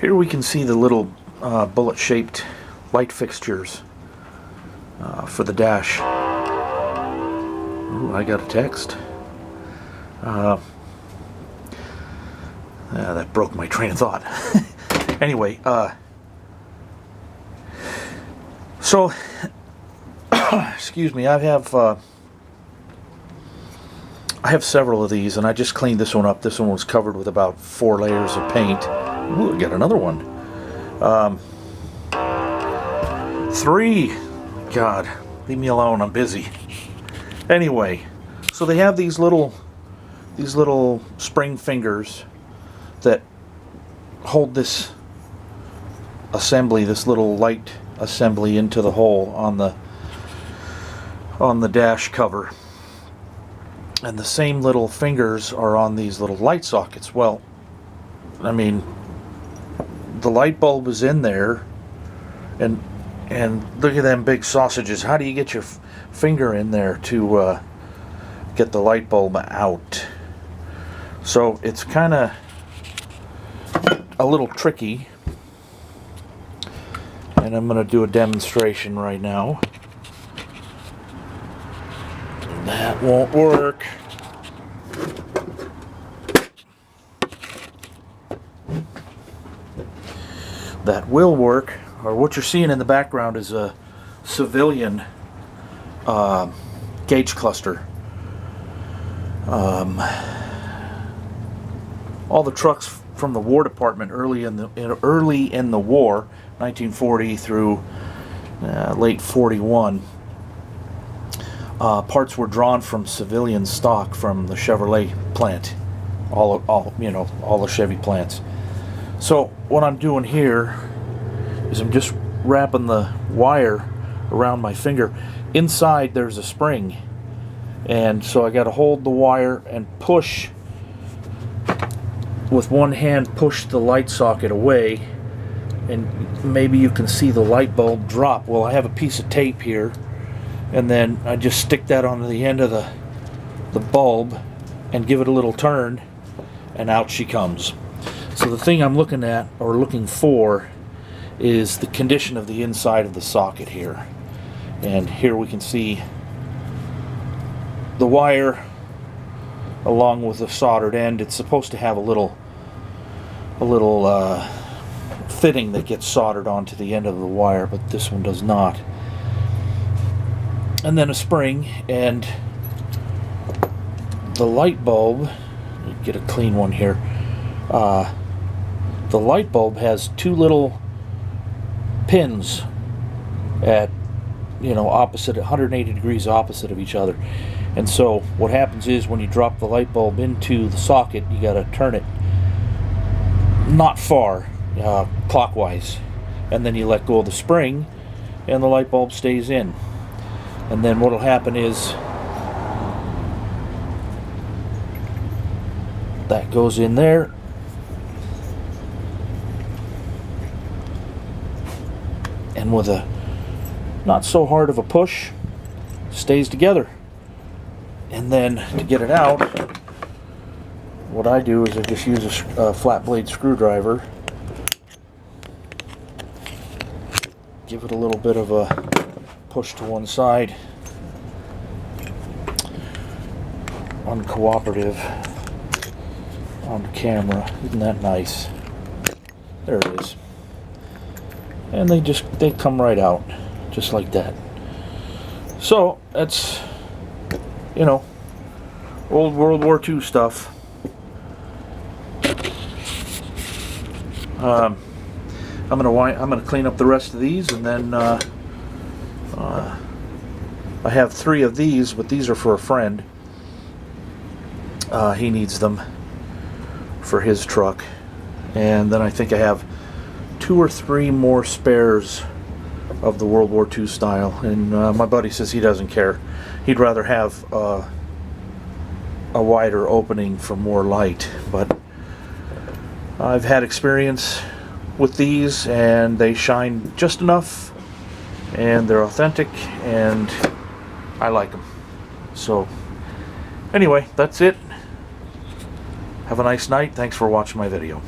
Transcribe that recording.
Here we can see the little bullet-shaped light fixtures for the dash. Ooh, I got a text. That broke my train of thought. Anyway, so excuse me, I have several of these, and I just cleaned this one up. This one was covered with about 4 layers of paint. Ooh, I got another one. 3. God, leave me alone. I'm busy. Anyway, so they have these little spring fingers that hold this assembly, this little light assembly, into the hole on the dash cover. And the same little fingers are on these little light sockets. Well, I mean, the light bulb is in there, and look at them big sausages. How do you get your finger in there to get the light bulb out? So it's kind of a little tricky, and I'm going to do a demonstration right now. That won't work. That will work. Or what you're seeing in the background is a civilian gauge cluster. All the trucks from the War Department early in the war, 1940 through late 41. Parts were drawn from civilian stock from the Chevrolet plant, all the Chevy plants. So what I'm doing here is I'm just wrapping the wire around my finger. Inside there's a spring, and so I got to hold the wire and push with one hand, push the light socket away, and maybe you can see the light bulb drop. Well, I have a piece of tape here, and then I just stick that on the end of the bulb and give it a little turn, and out she comes. So the thing I'm looking at, or looking for, is the condition of the inside of the socket here. And here we can see the wire along with the soldered end. It's supposed to have a little fitting that gets soldered onto the end of the wire, but this one does not. And then a spring, and the light bulb, get a clean one here, the light bulb has 2 little pins at opposite, 180 degrees opposite of each other. And so what happens is when you drop the light bulb into the socket, you got to turn it not far, clockwise, and then you let go of the spring and the light bulb stays in. And then what will happen is that goes in there, and with a not so hard of a push, stays together. And then to get it out, what I do is I just use a flat blade screwdriver, give it a little bit of a push to one side, uncooperative on camera. Isn't that nice? There it is. And they come right out just like that. So that's old World War II stuff. I'm gonna clean up the rest of these, and then I have 3 of these, but these are for a friend. He needs them for his truck, and then I think I have 2 or 3 more spares of the World War II style, and my buddy says he doesn't care. He'd rather have a wider opening for more light, but I've had experience with these, and they shine just enough, and they're authentic, and I like them. So anyway, that's it. Have a nice night. Thanks for watching my video.